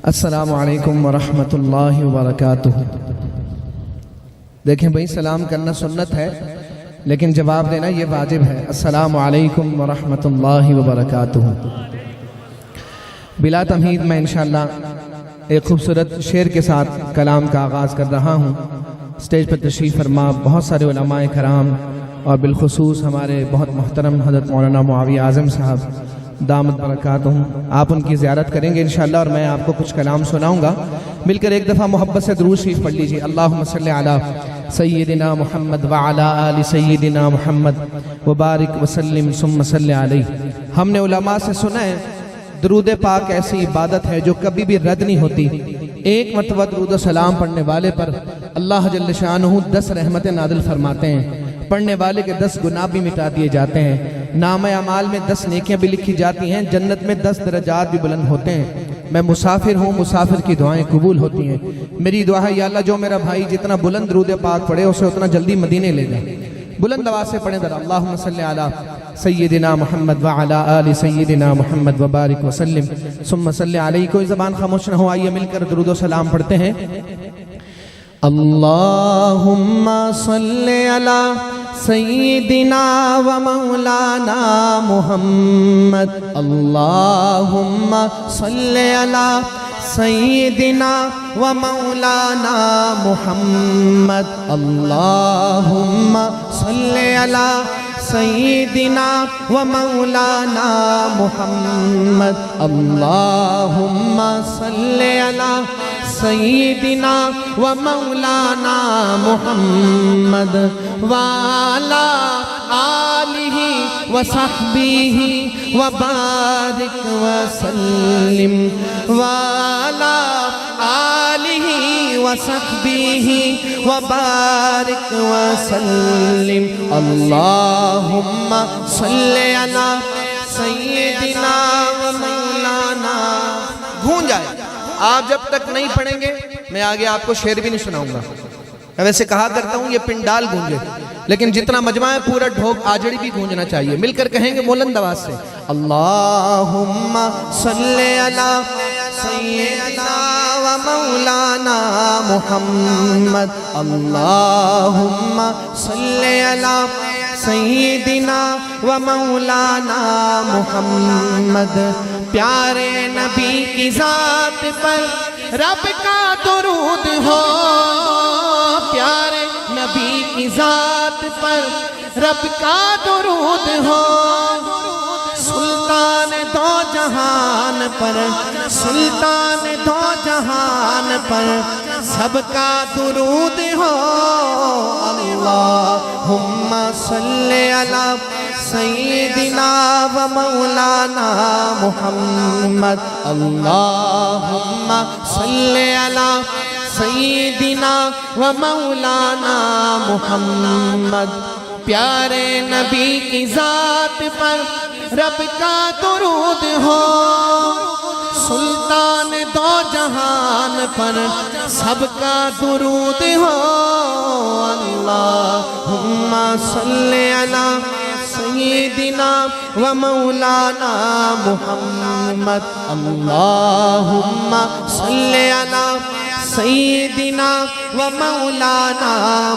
السلام علیکم ورحمۃ اللہ وبرکاتہ۔ دیکھیں بھائی، سلام کرنا سنت ہے لیکن جواب دینا یہ واجب ہے۔ السلام علیکم ورحمۃ اللہ وبرکاتہ۔ بلا تمہید میں انشاءاللہ ایک خوبصورت شعر کے ساتھ کلام کا آغاز کر رہا ہوں۔ اسٹیج پر تشریف فرما بہت سارے علماء کرام اور بالخصوص ہمارے بہت محترم حضرت مولانا معاویہ اعظم صاحب دامت برکاتہم، آپ ان کی زیارت کریں گے انشاءاللہ، اور میں آپ کو کچھ کلام سناؤں گا۔ مل کر ایک دفعہ محبت سے درود شریف پڑھ لیجئے۔ اللہم صلی علی سیدنا محمد وعلی آل سیدنا محمد وبارک وسلم ثم صلی علیہ۔ ہم نے علماء سے سنا ہے درود پاک ایسی عبادت ہے جو کبھی بھی رد نہیں ہوتی۔ ایک مرتبہ درود و سلام پڑھنے والے پر اللہ جل شانہ 10 رحمتیں نازل فرماتے ہیں، پڑھنے والے کے 10 گناہ بھی مٹا دیے جاتے ہیں، نامہ اعمال میں 10 نیکیاں بھی لکھی جاتی ہیں، جنت میں 10 درجات بھی بلند ہوتے ہیں۔ میں مسافر ہوں، مسافر کی دعائیں قبول ہوتی ہیں۔ میری دعا ہے یا اللہ جو میرا بھائی جتنا بلند درود پاک پڑھے اسے اتنا جلدی مدینے لے جائے۔ بلند آواز سے پڑھیں ذرا، اللہم صلی علی سیدنا محمد وعلی آل سیدنا محمد وبارک وسلم ثم صلی علیہ۔ کوئی زبان خاموش نہ ہو، آئیے مل کر درود و سلام پڑھتے ہیں۔ اللہم صلی علی سیدنا و مولانا محمد، اللہم صلی علی سیدنا و مولانا محمد، اللہم صلی علی سیدنا و مولانا محمد، اللہم صلی علی سیدنا و مولانا محمد وعلی آلہ و صحبہ و بارک وسلم، وعلی آلہ و صحبہ و بارک وسلم، اللہم صلی علی سیدنا و مولانا۔ گونج جائے، آپ جب تک نہیں پڑھیں گے میں آگے آپ کو شعر بھی نہیں سناؤں گا۔ میں ویسے کہا کرتا ہوں یہ پنڈال گونجے، لیکن جتنا مجمع ہے پورا ڈھوک آجڑی بھی گونجنا چاہیے۔ مل کر کہیں گے بلند آواز سے، اللہم صلی علی سیدنا و مولانا محمد، اللہم صلی علی سیدنا و مولانا محمد۔ پیارے نبی کی ذات پر رب کا درود ہو، پیارے نبی کی ذات پر رب کا درود ہو، سلطان دو جہان پر، سلطان دو جہان پر سب کا درود ہو، اللہم صلی علی سیدنا و مولانا محمد، اللہم صلی علی سیدنا و مولانا محمد۔ پیارے نبی کی ذات پر رب کا درود ہو، سلطان دو جہان پر سب کا درود ہو، اللہم صلی علی سیدنا و مولانا محمد، اللہم صلی علی سیدنا و مولانا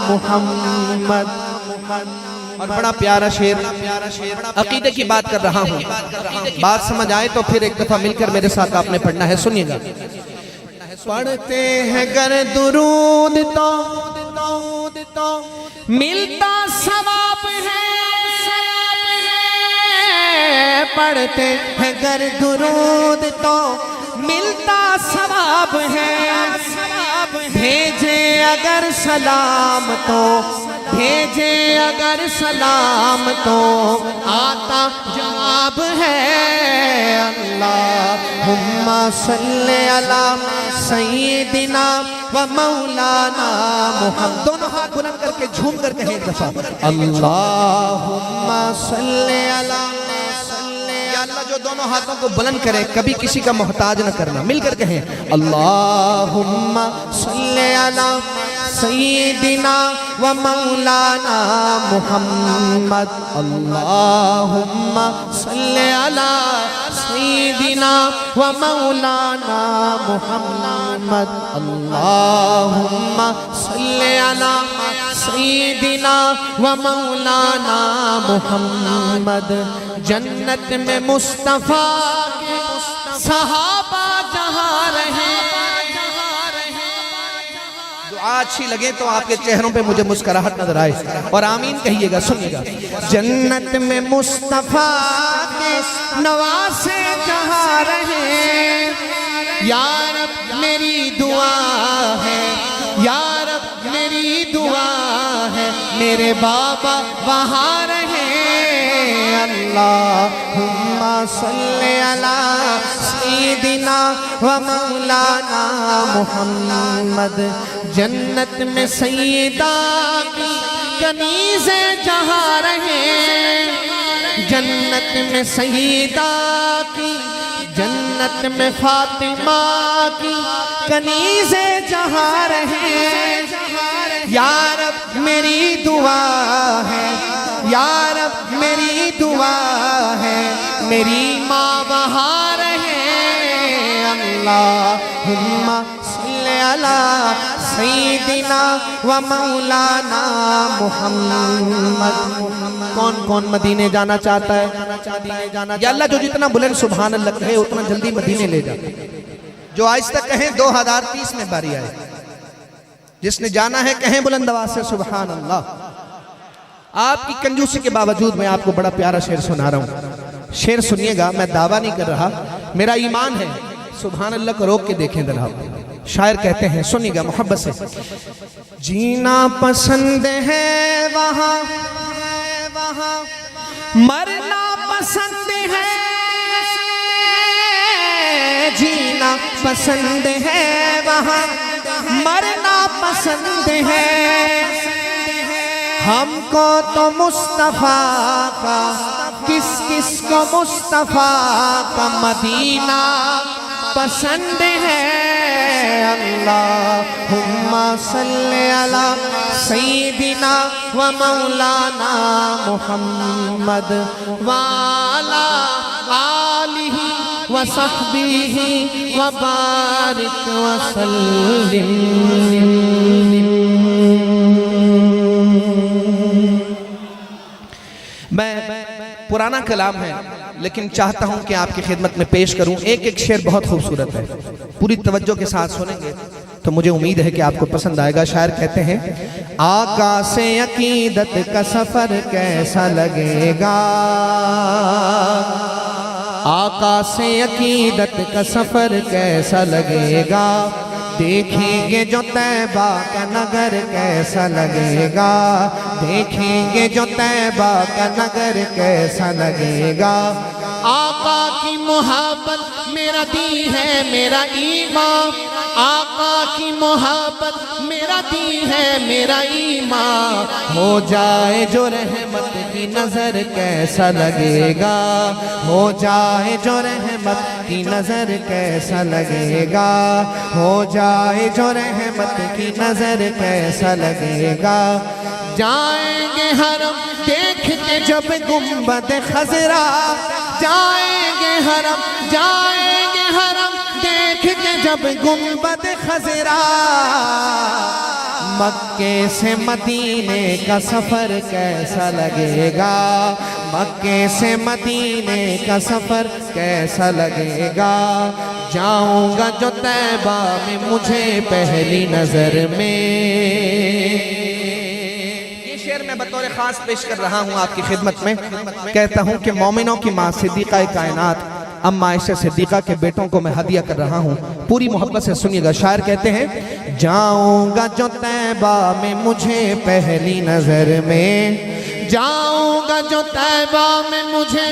محمد۔ اور بڑا پیارا شعر، عقیدے کی بات کر رہا ہوں، بات سمجھ آئے تو پھر ایک دفعہ مل کر میرے ساتھ آپ نے پڑھنا ہے، سنیے گا۔ پڑھتے ہیں گر درود تو ملتا ثواب ہے، پڑھتے ہیں گر درود تو ملتا ثواب ہے، بھیجے اگر سلام تو، بھیجے اگر سلام تو آتا جواب ہے، اللہم صلی علی سیدنا و مولانا محمد۔ دونوں ہاتھ بلند کر کے جھوم کر کہیں ایک دفعہ، اللہم صلی علی، یا اللہ جو دونوں ہاتھوں کو بلند کرے کبھی کسی کا محتاج نہ کرنا۔ مل کر کہیں اللہم صلی علی سیدنا و مولانا محمد، اللہم صلی علی سیدنا و مولانا محمد اللہم صلی علی سیدنا و مولانا محمد جنت میں مصطفیٰ کے صحابہ جہاں رہے دعا اچھی لگے تو آپ کے چہروں پہ مجھے مسکراہٹ نظر آئے اور آمین کہیے گا سنیے گا جنت میں مصطفیٰ کے نواسے جہاں رہے یا رب میری دعا ہے یا رب میری دعا ہے میرے بابا وہاں رہے اللہم صلی علی سیدنا و مولانا محمد جنت میں سیدہ کی کنیزیں جہاں رہے جنت میں سیدہ کی جنت میں فاطمہ کی کنیزیں جہاں رہے یا رب میری دعا ہے یا رب میری دعا ہے میری ماں وہاں رہے اللہم صلی علی سیدنا و مولانا محمد کون کون مدینے جانا چاہتا ہے یا اللہ جو جتنا بلند سبحان اللہ کہے اتنا جلدی مدینے لے جا جو آہستہ کہیں 2030 میں باری آئے جس نے جانا ہے کہیں بلند آواز سے سبحان اللہ آپ کی کنجوسی کے باوجود میں آپ کو بڑا پیارا شعر سنا رہا ہوں شعر سنیے گا میں دعویٰ نہیں کر رہا میرا ایمان ہے سبحان اللہ کو روک کے دیکھیں ذرا شاعر کہتے ہیں سنیے گا محبت سے جینا پسند ہے وہاں مرنا پسند ہے جینا پسند ہے وہاں مرنا پسند ہے ہم کو تو مصطفیٰ کا کس کس کو مصطفیٰ کا مدینہ پسند ہے اللہم صلی علی سیدنا و مولانا محمد وعلا آلہ و صحبہ و بارک وسلم میں پرانا کلام ہے لیکن چاہتا ہوں کہ آپ کی خدمت میں پیش کروں ایک ایک شعر بہت خوبصورت ہے پوری توجہ کے ساتھ سنیں گے تو مجھے امید ہے کہ آپ کو پسند آئے گا شاعر کہتے ہیں آقا سے عقیدت کا سفر کیسا لگے گا آقا سے عقیدت کا سفر کیسا لگے گا دیکھیں گے جو طیبہ کا نگر کیسا لگے گا دیکھیں گے جو طیبہ کا نگر کیسا لگے گا آقا کی محبت میرا دین ہے میرا ایمان آقا کی محبت میرا دین ہے میرا ایمان ہو جائے جو رحمت کی نظر کیسا لگے گا ہو جائے جو رحمت کی نظر کیسا لگے گا ہو جائے جو رحمت کی نظر کیسا لگے گا جائیں گے حرم دیکھ کے جب گنبد خضرا جائیں گے حرم دیکھ کے جب گنبد خضرا مکے سے مدینے کا سفر کیسا لگے گا مکے سے مدینے کا سفر کیسا لگے گا جاؤں گا جو طیبہ میں مجھے پہلی نظر میں یہ شعر میں بطور خاص پیش کر رہا ہوں آپ کی خدمت میں کہتا ہوں کہ مومنوں کی ماں صدیقہ کائنات اما عائشہ صدیقہ کے بیٹوں کو میں ہدیہ کر رہا ہوں پوری محبت سے سنیے گا شاعر کہتے ہیں جاؤں گا جو طیبہ میں مجھے پہلی نظر میں جاؤں گا جو طیبہ میں مجھے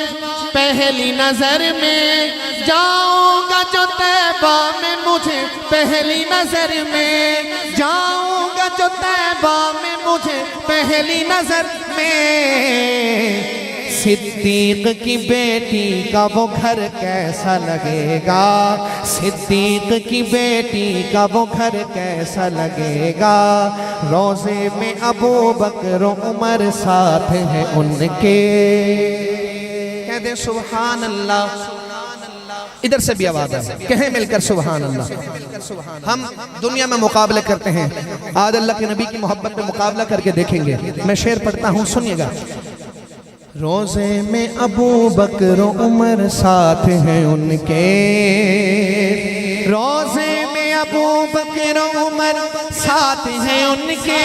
پہلی نظر میں جاؤں گا جو طیبہ میں مجھے پہلی نظر میں جاؤں گا جو طیبہ میں مجھے پہلی نظر میں صدیق کی بیٹی کا وہ گھر کیسا لگے گا صدیق کی بیٹی کا وہ گھر کیسا لگے گا روضے میں ابو بکر و عمر ساتھ ہیں ان کے کہہ دیں سبحان اللہ ادھر سے بھی آواز ہے، کہیں مل کر سبحان اللہ۔ ہم دنیا میں مقابلے کرتے ہیں، آج اللہ کے نبی کی محبت میں مقابلہ کر کے دیکھیں گے۔ میں شعر پڑھتا ہوں، سنیے گا۔ روزے میں ابو بکر و عمر ساتھ ہیں ان کے، روزے میں ابو بکر و عمر ساتھ ہیں ان کے،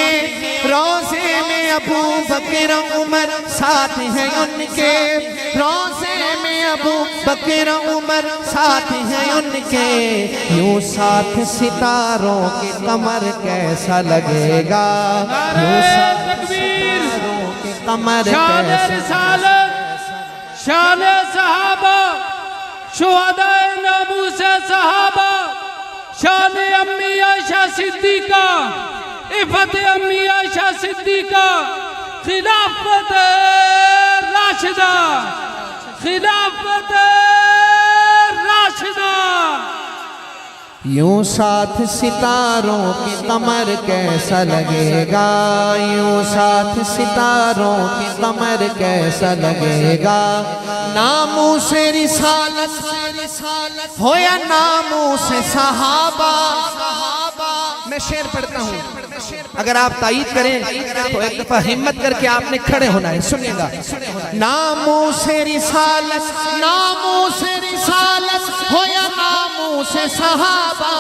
روزے میں ابو بکر و عمر ساتھ ہیں ان کے، روزے میں ابو بکر و عمر ساتھ ہیں ان کے، یوں ساتھ ستاروں کے قمر کیسا لگے گا، یوں ساتھ ستاروں کے قمر شان کیسا، رسالت، شان صحابہ، شہدائے ناموس صحابہ، شان امی عائشہ صدیقہ، عفت امی عائشہ صدیقہ، خلافت راشدہ، خلافت راشدہ۔ یوں ساتھ ستاروں کے قمر کیسا لگے گا، یوں ساتھ ستاروں کے قمر کیسا لگے گا، ناموس رسالت ہو یا ناموس صحابہ۔ میں شعر پڑھتا ہوں، اگر آپ تائید کریں تو ایک دفعہ ہمت کر کے آپ نے کھڑے ہونا ہے، سنیے گا۔ ناموس رسالت، ناموس رسالت ہو یا ناموس صحابہ،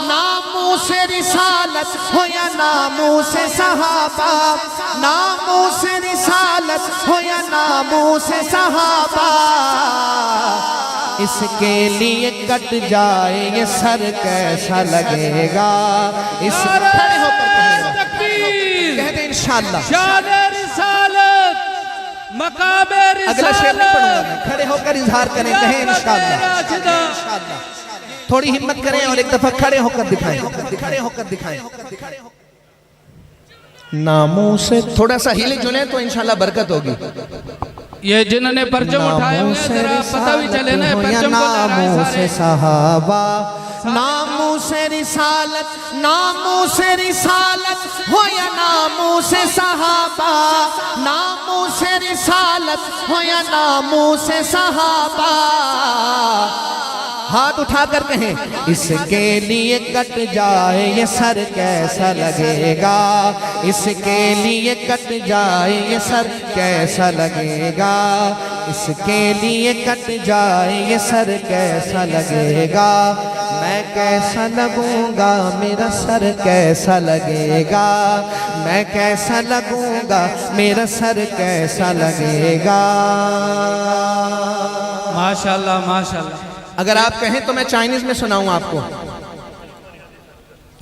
ناموس رسالت ہو یا ناموس صحابہ، ناموس رسالت ہو یا ناموس صحابہ، اس کے لیے کٹ جائے یہ سر کیسا لگے گا، اس کھڑے ہو کر کہہ دیں انشاءاللہ۔ شان رسالت، مقام اگلا شعر نہیں پڑھوں گا رسالت، میں، کھڑے ہو کر اظہار کریں، کہیں انشاءاللہ۔ تھوڑی ہمت کریں اور ایک دفعہ کھڑے ہو کر دکھائیں، کھڑے ہو کر دکھائیں۔ ناموس سے تھوڑا سا ہلے جلیں تو انشاءاللہ برکت ہوگی۔ یہ جنہوں نے پرچم اٹھائے ہوئے ذرا پتہ بھی چلے نا، پرچم کو لہرائے ناموس سارے۔ صحابہ، ناموس رسالت، ناموس رسالت ہو یا ناموس صحابہ، ناموس رسالت ہو یا ناموس صحابہ، ہاتھ اٹھا کر کہیں اس کے لیے کٹ جائے یہ سر کیسا لگے گا، اس کے لیے کٹ جائے یہ سر کیسا لگے گا، اس کے لیے کٹ جائے یہ سر کیسا لگے گا، میں کیسا لگوں گا میرا سر کیسا لگے گا، میں کیسا لگوں گا میرا سر کیسا لگے گا۔ ماشاءاللہ ماشاءاللہ۔ اگر آپ کہیں تو میں چائنیز میں سناؤں آپ کو،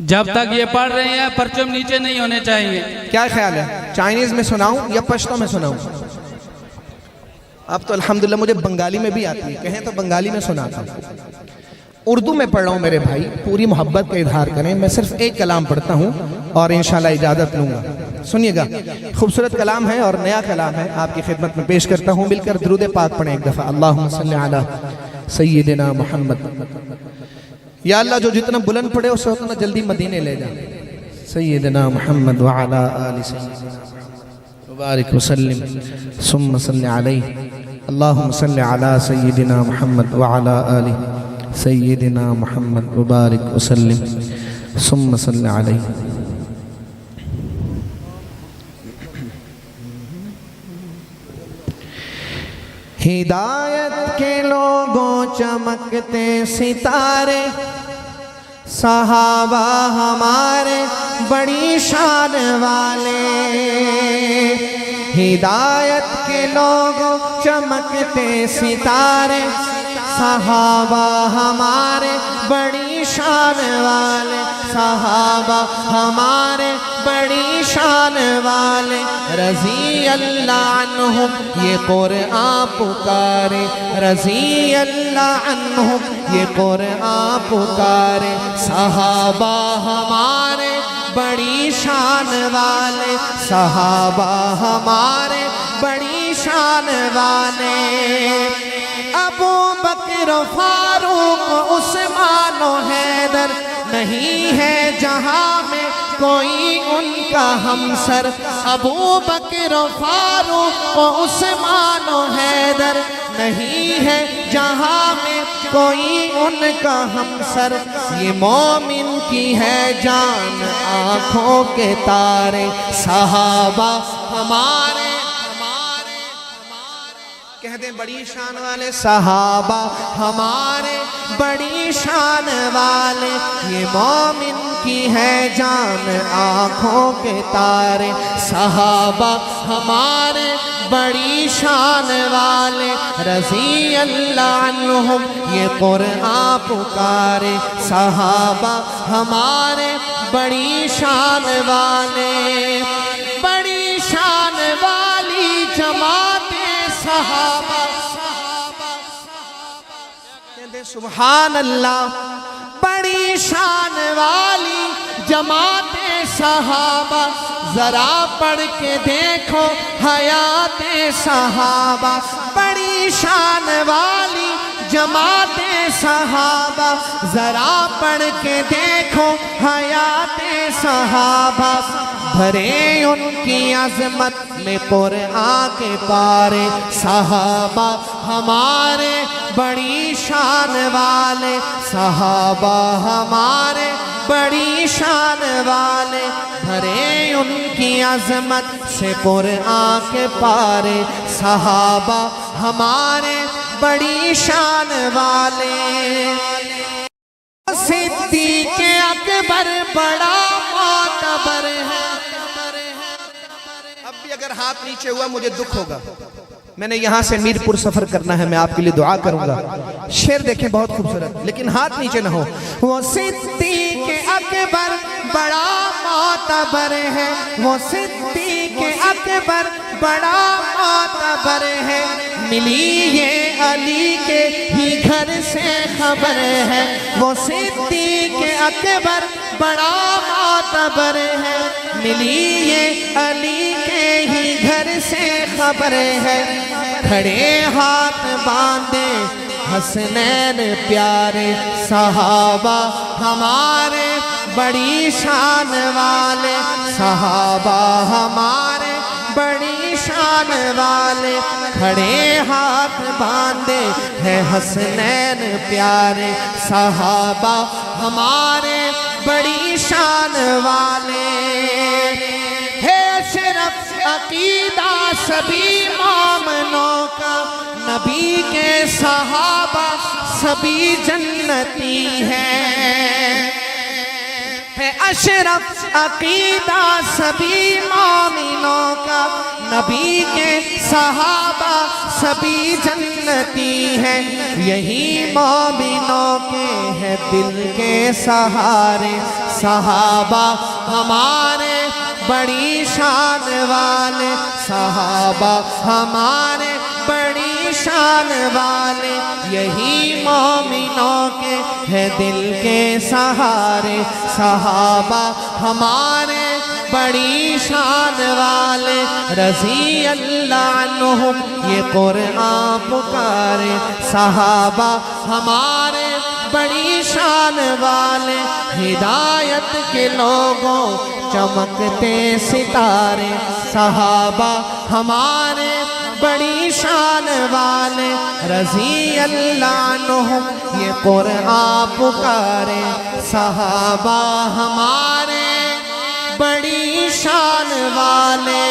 جب تک یہ پڑھ رہے ہیں پرچم نیچے نہیں ہونے چاہیے۔ کیا خیال ہے، چائنیز میں سناؤں یا پشتو میں سناؤں؟ اب تو الحمدللہ مجھے بنگالی میں بھی آتی ہے، کہیں تو بنگالی میں سناتا ہوں۔ اردو میں پڑھ رہا ہوں میرے بھائی، پوری محبت کا اظہار کریں، میں صرف ایک کلام پڑھتا ہوں اور انشاءاللہ اجازت لوں گا۔ سنیے گا، خوبصورت کلام ہے اور نیا کلام ہے، آپ کی خدمت میں پیش کرتا ہوں، مل کر درود پاک پڑھیں ایک دفعہ۔ اللہم صلی علی سیدنا محمد۔ یا اللہ جو جتنا بلند پڑھے اسے اتنا جلدی مدینے لے جا۔ سیدنا محمد وعلا آل سیدنا مبارک وسلم ثم صلی علیہ۔ اللہم صلی علی سیدنا محمد وعلا آل سیدنا محمد مبارک وسلم ثم صلی علیہ۔ ہدایت کے لوگوں چمکتے ستارے، صحابہ ہمارے بڑی شان والے، ہدایت کے لوگوں چمکتے ستارے، صحابہ ہمارے بڑی شان والے، صحابہ ہمارے بڑی شان والے، رضی اللہ عنہم یہ قرآن پکارے، رضی اللہ عنہم یہ قرآن پکارے، صحابہ ہمارے بڑی شان والے، صحابہ ہمارے بڑی شان والے، ابو بکر و فاروق عثمان و حیدر، نہیں ہے جہاں میں کوئی ان کا ہمسر، ابو بکر و فاروق و عثمان و حیدر، نہیں ہے جہاں میں کوئی ان کا ہمسر، یہ مومن کی ہے جان آنکھوں کے تارے، صحابہ ہمارے کہہ دیں بڑی شان والے، صحابہ ہمارے بڑی شان والے، یہ مومن کی ہے جان آنکھوں کے تارے، صحابہ ہمارے بڑی شان والے، رضی اللہ عنہم یہ قرآن پکارے، صحابہ ہمارے بڑی شان والے، بڑی شان والی جماعت صحابہ، کہتے سبحان اللہ، بڑی شان والی جماعت صحابہ، ذرا پڑھ کے دیکھو حیات صحابہ، بڑی شان والی جماعت صحابہ، ذرا پڑھ کے دیکھو حیات صحابہ، بھرے ان کی عظمت میں قرآن کے پارے، صحابہ ہمارے بڑی شان والے، صحابہ ہمارے بڑی شان والے، بھرے ان کی عظمت سے قرآن کے پارے، صحابہ ہمارے بڑی شان والے، صدیق اکبر بڑا معتبر ہے۔ اب بھی اگر ہاتھ نیچے ہوا مجھے دکھ ہوگا، میں نے یہاں سے میرپور سفر کرنا ہے، میں آپ کے لیے دعا کروں گا۔ شعر دیکھیں بہت خوبصورت، لیکن ہاتھ نیچے نہ ہو۔ وہ صدیق اکبر بڑا معتبر ہے، وہ صدیق اکبر بڑا معتبر ہے، ملی یہ علی کے ہی گھر سے خبر ہے، وہ صدیق اکبر بڑا معتبر ہے، ملی یہ علی کے ہی گھر سے خبر ہے، کھڑے ہاتھ باندھے حسنین پیارے، صحابہ ہمارے بڑی شان والے، صحابہ ہمارے بڑی شان والے، کھڑے ہاتھ باندھے ہیں حسنین پیارے، صحابہ ہمارے بڑی شان والے، ہے اشرف عقیدہ سبھی مومنوں کا، نبی کے صحابہ سبھی جنتی ہیں، ہے اشرف عقیدہ سبھی مومنوں کا، نبی کے صحابہ سبھی جنتی ہیں، یہی مومنوں کے ہیں دل کے سہارے، صحابہ ہمارے بڑی شان والے، صحابہ ہمارے بڑی شان والے، یہی مومنوں کے ہیں دل کے سہارے، صحابہ ہمارے بڑی شان والے، رضی اللہ عنہم یہ قرآن پکارے، صحابہ ہمارے بڑی شان والے، ہدایت کے لوگوں چمکتے ستارے، صحابہ ہمارے بڑی شان والے، رضی اللہ عنہم یہ قرآن پکارے، صحابہ ہمارے بڑی شان والے۔